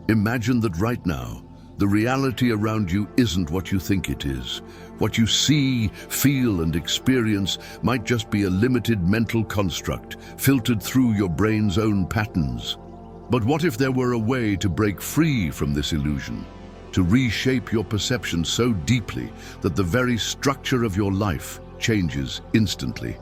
Imagine that right now, the reality around you isn't what you think it is. What you see, feel, and experience might just be a limited mental construct filtered through your brain's own patterns. But what if there were a way to break free from this illusion? To reshape your perception so deeply that the very structure of your life changes instantly.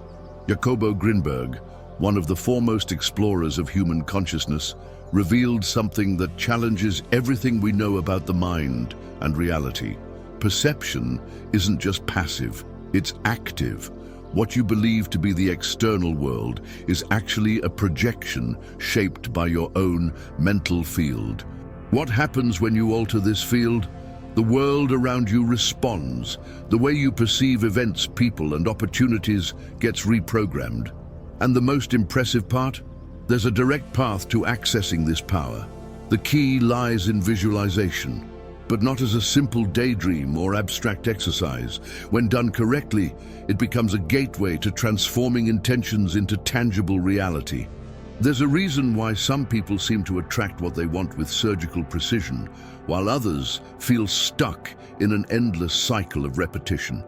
Jacobo Grinberg, one of the foremost explorers of human consciousness, revealed something that challenges everything we know about the mind and reality. Perception isn't just passive, it's active. What you believe to be the external world is actually a projection shaped by your own mental field. What happens when you alter this field? The world around you responds. The way you perceive events, people, and opportunities gets reprogrammed. And the most impressive part? There's a direct path to accessing this power. The key lies in visualization, but not as a simple daydream or abstract exercise. When done correctly, it becomes a gateway to transforming intentions into tangible reality. There's a reason why some people seem to attract what they want with surgical precision, while others feel stuck in an endless cycle of repetition.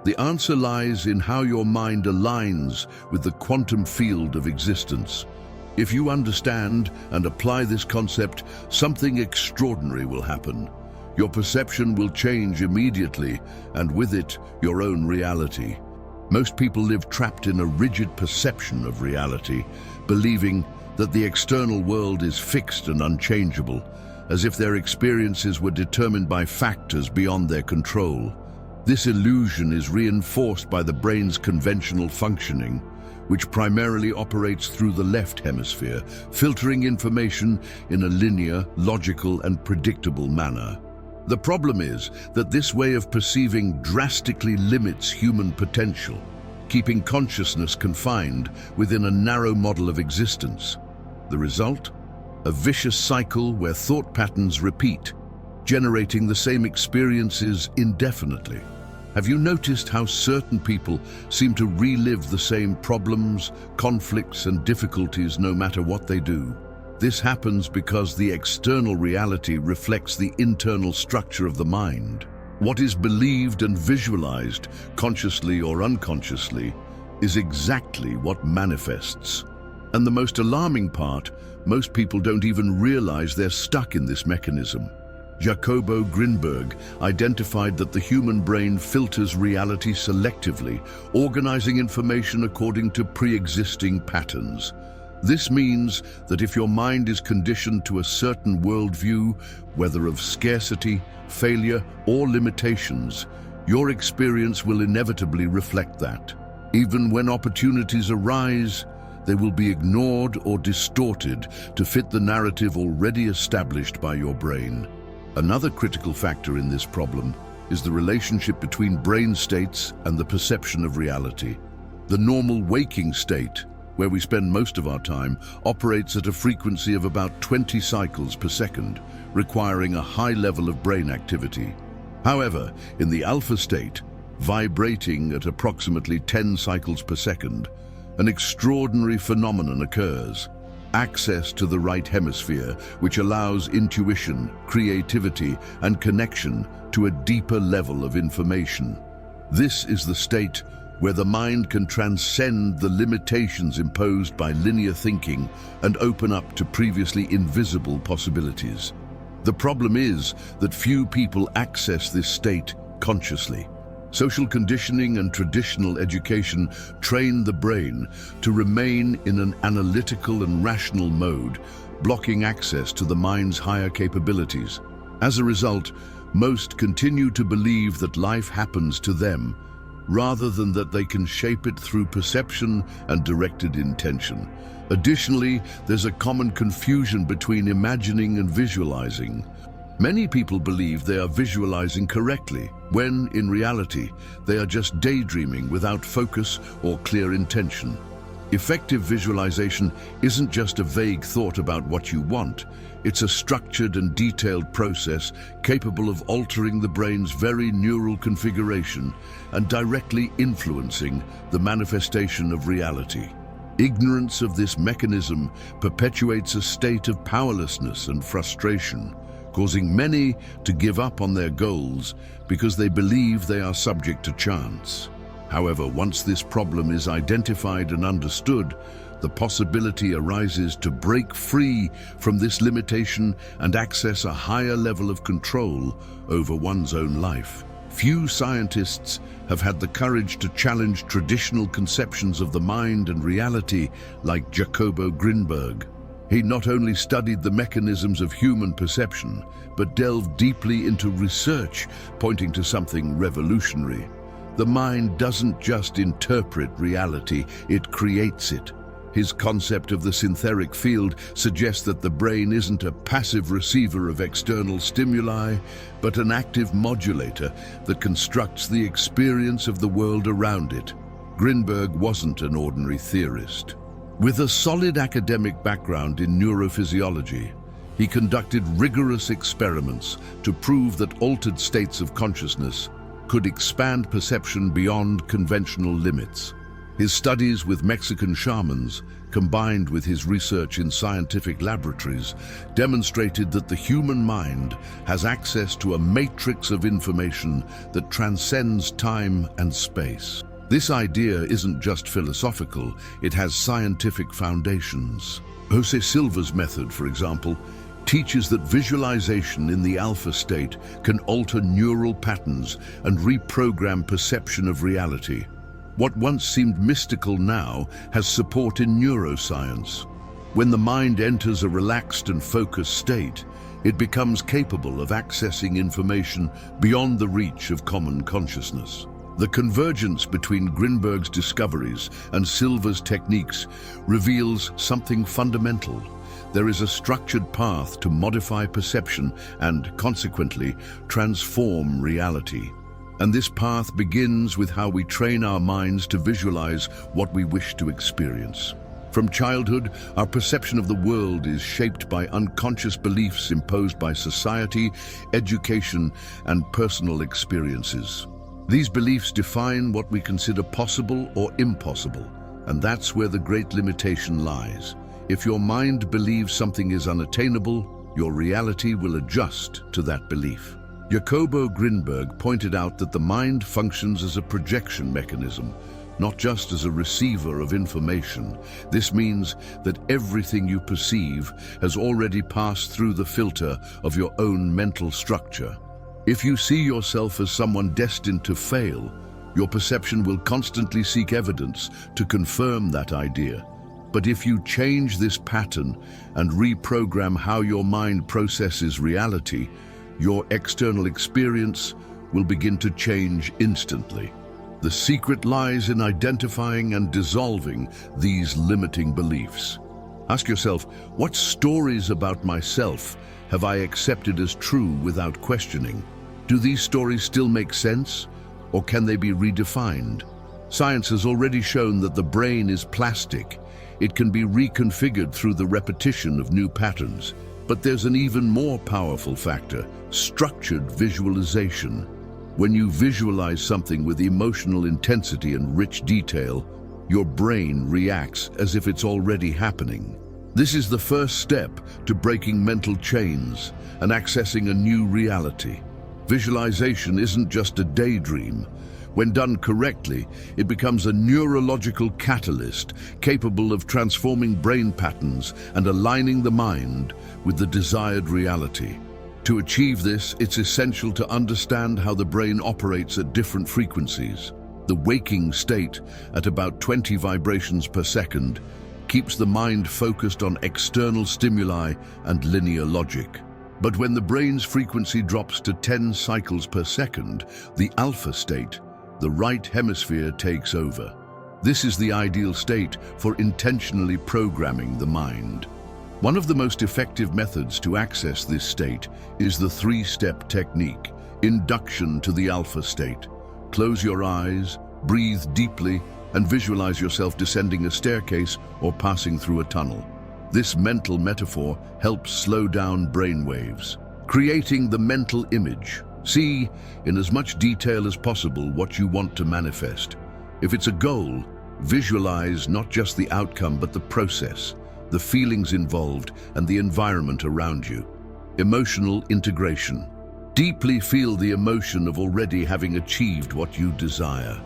The answer lies in how your mind aligns with the quantum field of existence. If you understand and apply this concept, something extraordinary will happen. Your perception will change immediately, and with it, your own reality. Most people live trapped in a rigid perception of reality, believing that the external world is fixed and unchangeable, as if their experiences were determined by factors beyond their control. This illusion is reinforced by the brain's conventional functioning, which primarily operates through the left hemisphere, filtering information in a linear, logical, and predictable manner. The problem is that this way of perceiving drastically limits human potential, keeping consciousness confined within a narrow model of existence. The result? A vicious cycle where thought patterns repeat, generating the same experiences indefinitely. Have you noticed how certain people seem to relive the same problems, conflicts, and difficulties no matter what they do? This happens because the external reality reflects the internal structure of the mind. What is believed and visualized, consciously or unconsciously, is exactly what manifests. And the most alarming part, most people don't even realize they're stuck in this mechanism. Jacobo Grinberg identified that the human brain filters reality selectively, organizing information according to pre-existing patterns. This means that if your mind is conditioned to a certain worldview, whether of scarcity, failure, or limitations, your experience will inevitably reflect that. Even when opportunities arise, they will be ignored or distorted to fit the narrative already established by your brain. Another critical factor in this problem is the relationship between brain states and the perception of reality. The normal waking state, where we spend most of our time, operates at a frequency of about 20 cycles per second, requiring a high level of brain activity. However, in the alpha state, vibrating at approximately 10 cycles per second, an extraordinary phenomenon occurs. Access to the right hemisphere, which allows intuition, creativity, and connection to a deeper level of information. This is the state where the mind can transcend the limitations imposed by linear thinking and open up to previously invisible possibilities. The problem is that few people access this state consciously. Social conditioning and traditional education train the brain to remain in an analytical and rational mode, blocking access to the mind's higher capabilities. As a result, most continue to believe that life happens to them, rather than that they can shape it through perception and directed intention. Additionally, there's a common confusion between imagining and visualizing. Many people believe they are visualizing correctly, when, in reality, they are just daydreaming without focus or clear intention. Effective visualization isn't just a vague thought about what you want. It's a structured and detailed process capable of altering the brain's very neural configuration and directly influencing the manifestation of reality. Ignorance of this mechanism perpetuates a state of powerlessness and frustration. causing many to give up on their goals because they believe they are subject to chance. However, once this problem is identified and understood, the possibility arises to break free from this limitation and access a higher level of control over one's own life. Few scientists have had the courage to challenge traditional conceptions of the mind and reality like Jacobo Grinberg. He not only studied the mechanisms of human perception, but delved deeply into research pointing to something revolutionary. The mind doesn't just interpret reality, it creates it. His concept of the synthetic field suggests that the brain isn't a passive receiver of external stimuli, but an active modulator that constructs the experience of the world around it. Grinberg wasn't an ordinary theorist. With a solid academic background in neurophysiology, he conducted rigorous experiments to prove that altered states of consciousness could expand perception beyond conventional limits. His studies with Mexican shamans, combined with his research in scientific laboratories, demonstrated that the human mind has access to a matrix of information that transcends time and space. This idea isn't just philosophical, it has scientific foundations. Jose Silva's method, for example, teaches that visualization in the alpha state can alter neural patterns and reprogram perception of reality. What once seemed mystical now has support in neuroscience. When the mind enters a relaxed and focused state, it becomes capable of accessing information beyond the reach of common consciousness. The convergence between Grinberg's discoveries and Silva's techniques reveals something fundamental. There is a structured path to modify perception and, consequently, transform reality. And this path begins with how we train our minds to visualize what we wish to experience. From childhood, our perception of the world is shaped by unconscious beliefs imposed by society, education, and personal experiences. These beliefs define what we consider possible or impossible, and that's where the great limitation lies. If your mind believes something is unattainable, your reality will adjust to that belief. Jacobo Grinberg pointed out that the mind functions as a projection mechanism, not just as a receiver of information. This means that everything you perceive has already passed through the filter of your own mental structure. If you see yourself as someone destined to fail, your perception will constantly seek evidence to confirm that idea. But if you change this pattern and reprogram how your mind processes reality, your external experience will begin to change instantly. The secret lies in identifying and dissolving these limiting beliefs. Ask yourself, what stories about myself have I accepted as true without questioning? Do these stories still make sense, or can they be redefined? Science has already shown that the brain is plastic. It can be reconfigured through the repetition of new patterns. But there's an even more powerful factor: structured visualization. When you visualize something with emotional intensity and rich detail, your brain reacts as if it's already happening. This is the first step to breaking mental chains and accessing a new reality. Visualization isn't just a daydream. When done correctly, it becomes a neurological catalyst capable of transforming brain patterns and aligning the mind with the desired reality. To achieve this, it's essential to understand how the brain operates at different frequencies. The waking state, at about 20 vibrations per second, keeps the mind focused on external stimuli and linear logic. But when the brain's frequency drops to 10 cycles per second, the alpha state, the right hemisphere takes over. This is the ideal state for intentionally programming the mind. One of the most effective methods to access this state is the three-step technique, induction to the alpha state. Close your eyes, breathe deeply, and visualize yourself descending a staircase or passing through a tunnel. This mental metaphor helps slow down brain waves, creating the mental image. See in as much detail as possible what you want to manifest. If it's a goal, visualize not just the outcome but the process, the feelings involved, and the environment around you. Emotional integration. Deeply feel the emotion of already having achieved what you desire.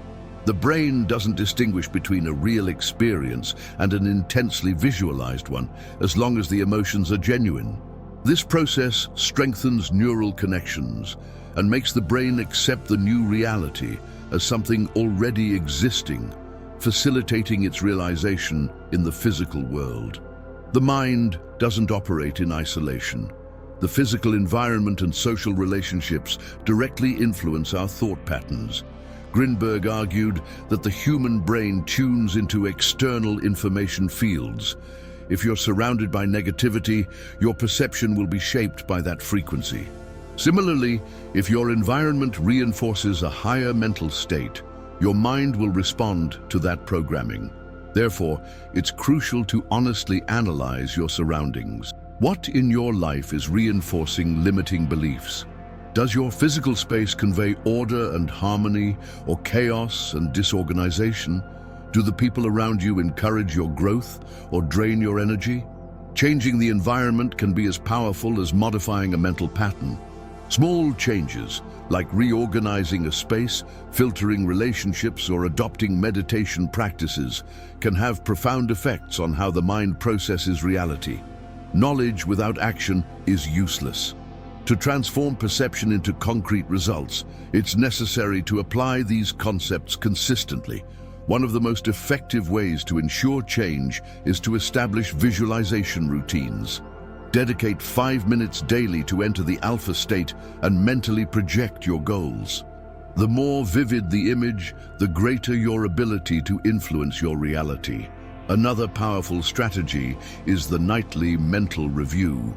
The brain doesn't distinguish between a real experience and an intensely visualized one, as long as the emotions are genuine. This process strengthens neural connections and makes the brain accept the new reality as something already existing, facilitating its realization in the physical world. The mind doesn't operate in isolation. The physical environment and social relationships directly influence our thought patterns. Grinberg argued that the human brain tunes into external information fields. If you're surrounded by negativity, your perception will be shaped by that frequency. Similarly, if your environment reinforces a higher mental state, your mind will respond to that programming. Therefore, it's crucial to honestly analyze your surroundings. What in your life is reinforcing limiting beliefs? Does your physical space convey order and harmony, or chaos and disorganization? Do the people around you encourage your growth or drain your energy? Changing the environment can be as powerful as modifying a mental pattern. Small changes, like reorganizing a space, filtering relationships, or adopting meditation practices, can have profound effects on how the mind processes reality. Knowledge without action is useless. To transform perception into concrete results, it's necessary to apply these concepts consistently. One of the most effective ways to ensure change is to establish visualization routines. Dedicate 5 minutes daily to enter the alpha state and mentally project your goals. The more vivid the image, the greater your ability to influence your reality. Another powerful strategy is the nightly mental review.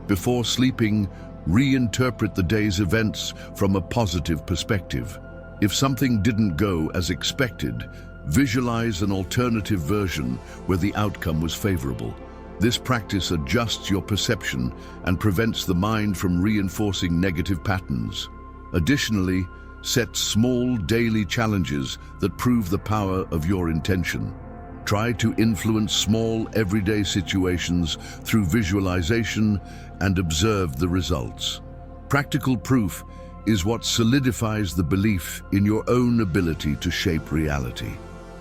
Before sleeping, reinterpret the day's events from a positive perspective. If something didn't go as expected, visualize an alternative version where the outcome was favorable. This practice adjusts your perception and prevents the mind from reinforcing negative patterns. Additionally, set small daily challenges that prove the power of your intention. Try to influence small everyday situations through visualization and observe the results. Practical proof is what solidifies the belief in your own ability to shape reality.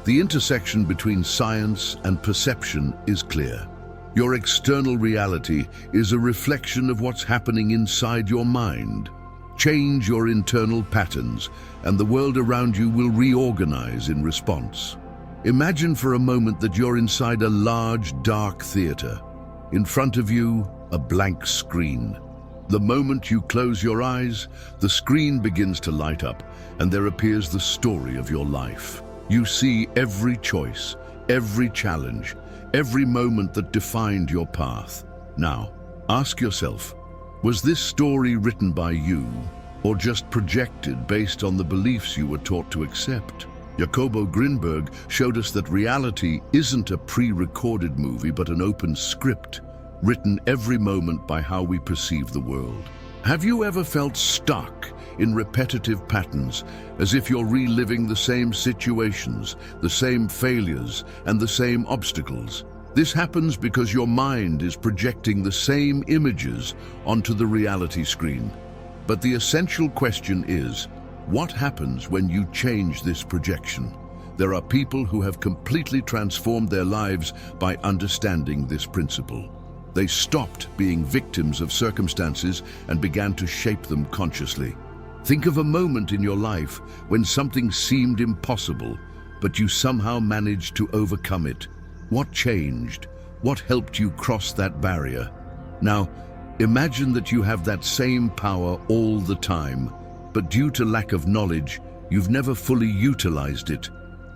The intersection between science and perception is clear. Your external reality is a reflection of what's happening inside your mind. Change your internal patterns, and the world around you will reorganize in response. Imagine for a moment that you're inside a large, dark theater. In front of you, a blank screen. The moment you close your eyes, the screen begins to light up, and there appears the story of your life. You see every choice, every challenge, every moment that defined your path. Now, ask yourself, was this story written by you, or just projected based on the beliefs you were taught to accept? Jacobo Grinberg showed us that reality isn't a pre-recorded movie, but an open script, written every moment by how we perceive the world. Have you ever felt stuck in repetitive patterns, as if you're reliving the same situations, the same failures, and the same obstacles? This happens because your mind is projecting the same images onto the reality screen. But the essential question is, what happens when you change this projection? There are people who have completely transformed their lives by understanding this principle. They stopped being victims of circumstances and began to shape them consciously. Think of a moment in your life when something seemed impossible, but you somehow managed to overcome it. What changed? What helped you cross that barrier? Now, imagine that you have that same power all the time, but due to lack of knowledge, you've never fully utilized it.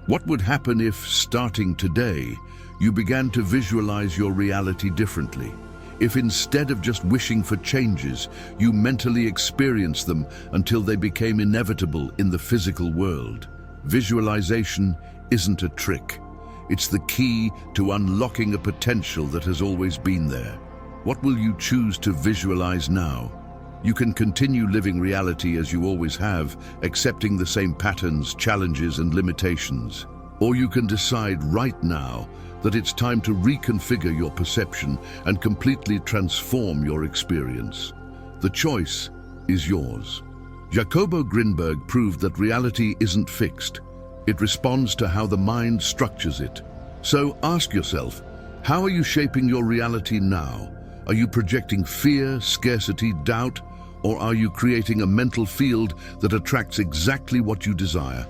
What would happen if, starting today, you began to visualize your reality differently? If instead of just wishing for changes, you mentally experienced them until they became inevitable in the physical world? Visualization isn't a trick. It's the key to unlocking a potential that has always been there. What will you choose to visualize now? You can continue living reality as you always have, accepting the same patterns, challenges, and limitations. Or you can decide right now that it's time to reconfigure your perception and completely transform your experience. The choice is yours. Jacobo Grinberg proved that reality isn't fixed. It responds to how the mind structures it. So ask yourself, how are you shaping your reality now? Are you projecting fear, scarcity, doubt, or are you creating a mental field that attracts exactly what you desire?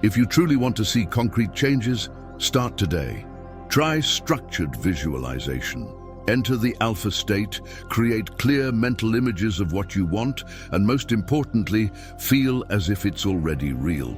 If you truly want to see concrete changes, start today. Try structured visualization. Enter the alpha state, create clear mental images of what you want, and most importantly, feel as if it's already real.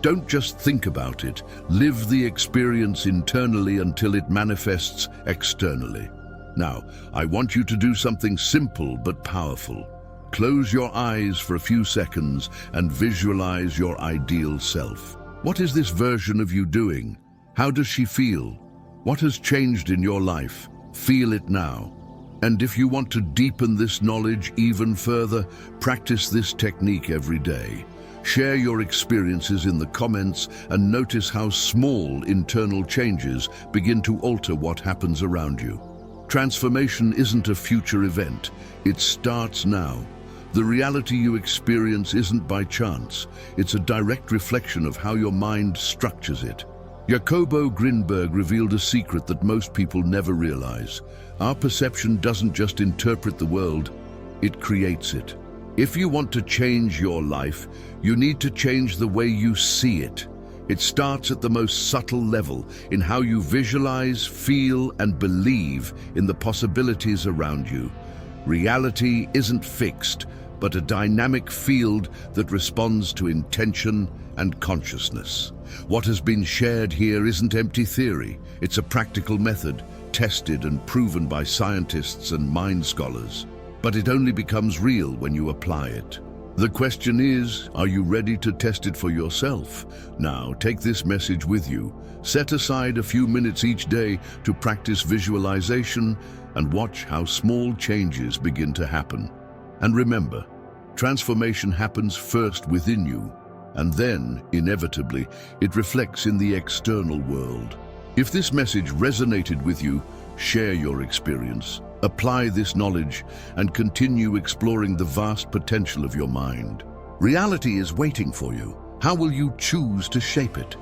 Don't just think about it, live the experience internally until it manifests externally. Now, I want you to do something simple but powerful. Close your eyes for a few seconds and visualize your ideal self. What is this version of you doing? How does she feel? What has changed in your life? Feel it now. And if you want to deepen this knowledge even further, practice this technique every day. Share your experiences in the comments and notice how small internal changes begin to alter what happens around you. Transformation isn't a future event, it starts now. The reality you experience isn't by chance, it's a direct reflection of how your mind structures it. Jacobo Grinberg revealed a secret that most people never realize. Our perception doesn't just interpret the world, it creates it. If you want to change your life, you need to change the way you see it. It starts at the most subtle level, in how you visualize, feel, and believe in the possibilities around you. Reality isn't fixed, but a dynamic field that responds to intention and consciousness. What has been shared here isn't empty theory, it's a practical method, tested and proven by scientists and mind scholars. But it only becomes real when you apply it. The question is, are you ready to test it for yourself? Now, take this message with you. Set aside a few minutes each day to practice visualization and watch how small changes begin to happen. And remember, transformation happens first within you, and then, inevitably, it reflects in the external world. If this message resonated with you, share your experience. Apply this knowledge and continue exploring the vast potential of your mind. Reality is waiting for you. How will you choose to shape it?